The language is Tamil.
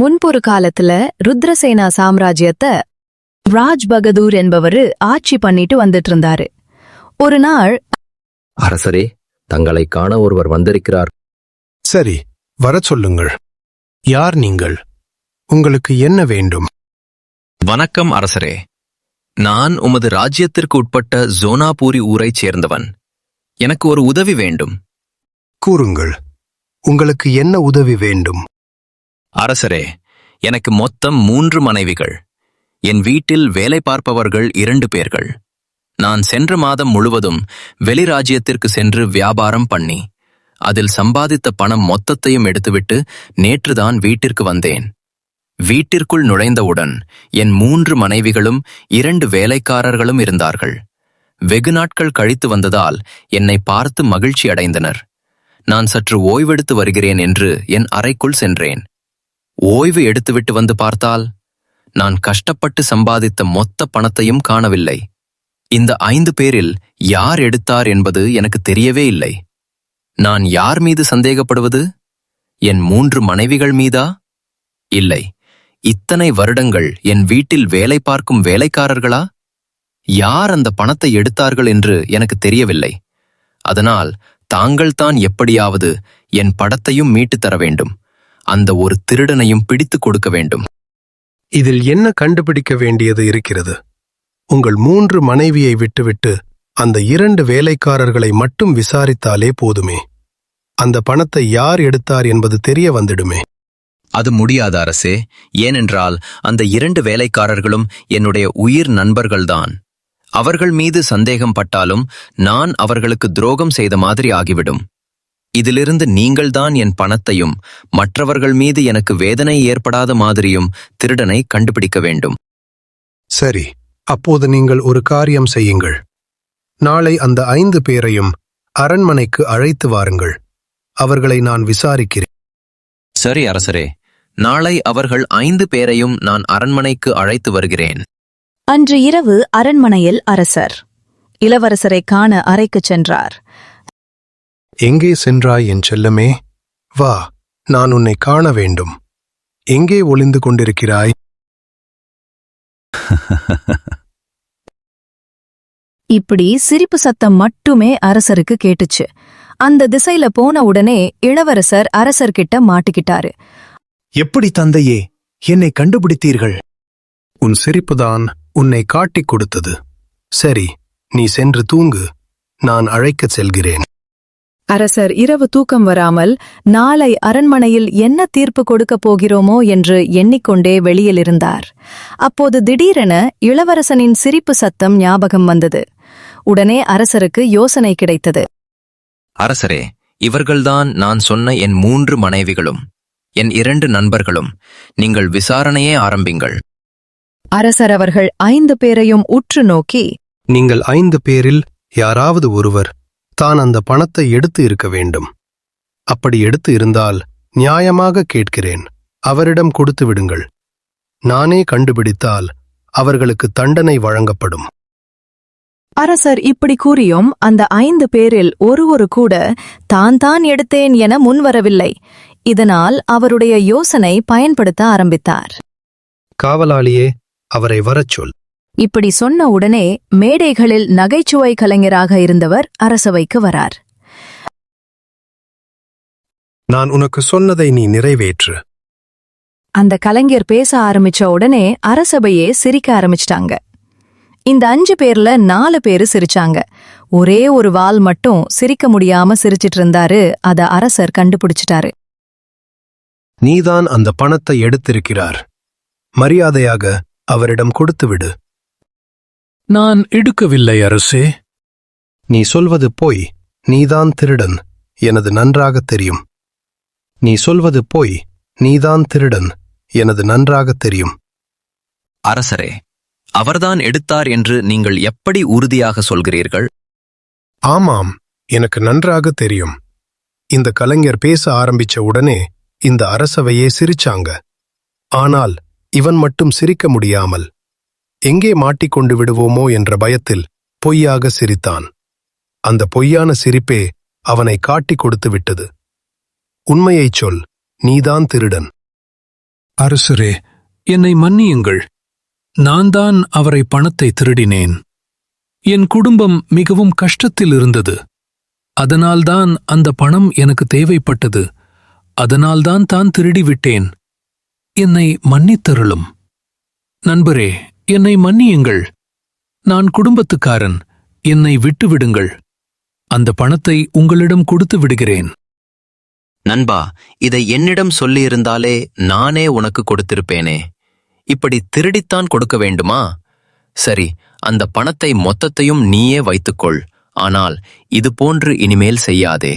முன்பொரு காலத்துல ருத்ரசேனா சாம்ராஜ்யத்தை ராஜ் பகதூர் என்பவரு ஆட்சி பண்ணிட்டு வந்துட்டு இருந்தாரு. ஒரு நாள், அரசரே, தங்களை காண ஒருவர் வந்திருக்கிறார். சரி, வரச் சொல்லுங்கள். யார் நீங்கள்? உங்களுக்கு என்ன வேண்டும்? வணக்கம் அரசரே. நான் உமது ராஜ்யத்திற்கு உட்பட்ட ஜோனாபூரி ஊரைச் சேர்ந்தவன். எனக்கு ஒரு உதவி வேண்டும். கூறுங்கள், உங்களுக்கு என்ன உதவி வேண்டும்? அரசரே, எனக்கு மொத்தம் 3 மனைவிகள். என் வீட்டில் வேலை பார்ப்பவர்கள் 2 பேர்கள். நான் சென்ற மாதம் முழுவதும் வெளிராஜ்யத்திற்கு சென்று வியாபாரம் பண்ணி அதில் சம்பாதித்த பணம் மொத்தத்தையும் எடுத்துவிட்டு நேற்றுதான் வீட்டிற்கு வந்தேன். வீட்டிற்குள் நுழைந்தவுடன் என் 3 மனைவிகளும் 2 வேலைக்காரர்களும் இருந்தார்கள். வெகு நாட்கள் கழித்து வந்ததால் என்னை பார்த்து மகிழ்ச்சி அடைந்தனர். நான் சற்று ஓய்வெடுத்து வருகிறேன் என்று என் அறைக்குள் சென்றேன். ஓய்வு எடுத்துவிட்டு வந்து பார்த்தால் நான் கஷ்டப்பட்டு சம்பாதித்த மொத்த பணத்தையும் காணவில்லை. இந்த 5 பேரில் யார் எடுத்தார் என்பது எனக்கு தெரியவே இல்லை. நான் யார் மீது சந்தேகப்படுவது? என் 3 மனைவிகள் மீதா? இல்லை, இத்தனை வருடங்கள் என் வீட்டில் வேலை பார்க்கும் வேலைக்காரர்களா? யார் அந்த பணத்தை எடுத்தார்கள் என்று எனக்கு தெரியவில்லை. அதனால் தாங்கள்தான் எப்படியாவது என் படத்தையும் மீட்டுத் தர வேண்டும். அந்த ஒரு திருடனையும் பிடித்துக் கொடுக்க வேண்டும். இதில் என்ன கண்டுபிடிக்க வேண்டியது இருக்கிறது? உங்கள் 3 மனைவியை விட்டுவிட்டு அந்த 2 வேலைக்காரர்களை மட்டும் விசாரித்தாலே போதுமே. அந்த பணத்தை யார் எடுத்தார் என்பது தெரிய வந்துடுமே. அது முடியாது அரசே. ஏனென்றால் அந்த 2 வேலைக்காரர்களும் என்னுடைய உயிர் நண்பர்கள்தான். அவர்கள் மீது சந்தேகம் பட்டாலும் நான் அவர்களுக்கு துரோகம் செய்த மாதிரி ஆகிவிடும். இதிலிருந்து நீங்கள்தான் என் பணத்தையும் மற்றவர்கள் மீது எனக்கு வேதனை ஏற்படாத மாதிரியும் திருடனை கண்டுபிடிக்க வேண்டும். சரி, அப்போது நீங்கள் ஒரு காரியம் செய்யுங்கள். நாளை அந்த 5 பேரையும் அரண்மனைக்கு அழைத்து வாருங்கள். அவர்களை நான் விசாரிக்கிறேன். சரி அரசரே, நாளை அவர்கள் 5 பேரையும் நான் அரண்மனைக்கு அழைத்து வருகிறேன். அன்று இரவு அரண்மனையில் அரசர் இளவரசரை காண அறைக்குச் சென்றார். எங்கே சென்றாய் என் செல்லமே? வா, நான் உன்னை காண வேண்டும். எங்கே ஒளிந்து கொண்டிருக்கிறாய்? இப்படி சிரிப்பு சத்தம் மட்டுமே அரசருக்கு கேட்டுச்சு. அந்த திசையில போன உடனே இளவரசர் அரசர்கிட்ட மாட்டிக்கிட்டாரு. எப்படி தந்தையே, என்னை கண்டுபிடித்தீர்கள்? உன் சிரிப்புதான் உன்னை காட்டிக் கொடுத்தது. சரி, நீ சென்று தூங்கு. நான் அழைக்கச் செல்கிறேன். அரசர் இரவு தூக்கம் வராமல் நாளை அரண்மனையில் என்ன தீர்ப்பு கொடுக்கப் போகிறோமோ என்று எண்ணிக்கொண்டே வெளியில் இருந்தார். அப்போது திடீரென இளவரசனின் சிரிப்பு சத்தம் ஞாபகம் வந்தது. உடனே அரசருக்கு யோசனை கிடைத்தது. அரசரே, இவர்கள்தான் நான் சொன்ன என் 3 மனைவிகளும் என் 2 நண்பர்களும். நீங்கள் விசாரணையே ஆரம்பிங்கள். அரசர் அவர்கள் 5 பேரையும் உற்று நோக்கி, நீங்கள் 5 பேரில் யாராவது ஒருவர் தான் அந்த பணத்தை எடுத்து இருக்க வேண்டும். அப்படி எடுத்து இருந்தால் நியாயமாக கேட்கிறேன், அவரிடம் கொடுத்து விடுங்கள். நானே கண்டுபிடித்தால் அவர்களுக்கு தண்டனை வழங்கப்படும். அரசர் இப்படி கூறியும் அந்த 5 பேரில் ஒருவரு கூட தான் எடுத்தேன் என முன்வரவில்லை. இதனால் அவருடைய யோசனை பயன்படுத்த ஆரம்பித்தார். காவலாளியே, அவரை வரச் சொல். இப்படி சொன்ன உடனே மேடைகளில் நகைச்சுவை கலைஞராக இருந்தவர் அரசவைக்கு வரார். நான் உனக்கு சொன்னதை நீ நிறைவேற்று. அந்த கலைஞர் பேச ஆரம்பிச்ச உடனே அரசபையே சிரிக்க ஆரம்பிச்சிட்டாங்க. இந்த 5 பேர்ல 4 பேரு சிரிச்சாங்க. ஒரே ஒரு வால் மட்டும் சிரிக்க முடியாம சிரிச்சிட்டு இருந்தாரு. அத அரசர் கண்டுபிடிச்சிட்டாரு. நீதான் அந்த பணத்தை எடுத்திருக்கிறார். மரியாதையாக அவரிடம் கொடுத்துவிடு. நான் எடுக்கவில்லை அரசே. நீ சொல்வது பொய். நீதான் திருடன், எனது நன்றாகத் தெரியும். நீ சொல்வது பொய். நீதான் திருடன், எனது நன்றாகத் தெரியும். அரசரே, அவர்தான் எடுத்தார் என்று நீங்கள் எப்படி உறுதியாக சொல்கிறீர்கள்? ஆமாம், எனக்கு நன்றாக தெரியும். இந்த கலைஞர் பேச ஆரம்பிச்ச உடனே இந்த அரசவையே சிரிச்சாங்க. ஆனால் இவன் மட்டும் சிரிக்க முடியாமல் எங்கே மாட்டிக்கொண்டு விடுவோமோ என்ற பயத்தில் பொய்யாக சிரித்தான். அந்த பொய்யான சிரிப்பே அவனை காட்டிக் கொடுத்து விட்டது. உண்மையைச் சொல், நீதான் திருடன். அரசரே, என்னை மன்னியுங்கள். நான் தான் அவரை பணத்தை திருடினேன். என் குடும்பம் மிகவும் கஷ்டத்தில் இருந்தது. அதனால்தான் அந்த பணம் எனக்கு தேவைப்பட்டது. அதனால்தான் தான் திருடிவிட்டேன். என்னை மன்னித்தருளும். நண்பரே, என்னை மன்னியுங்கள். நான் குடும்பத்துக்காரன். என்னை விட்டுவிடுங்கள். அந்த பணத்தை உங்களிடம் கொடுத்து விடுகிறேன். நண்பா, இதை என்னிடம் சொல்லியிருந்தாலே நானே உனக்கு கொடுத்திருப்பேனே. இப்படி திருடித்தான் கொடுக்க வேண்டுமா? சரி, அந்த பணத்தை மொத்தத்தையும் நீயே வைத்துக்கொள். ஆனால் இது போன்று இனிமேல் செய்யாதே.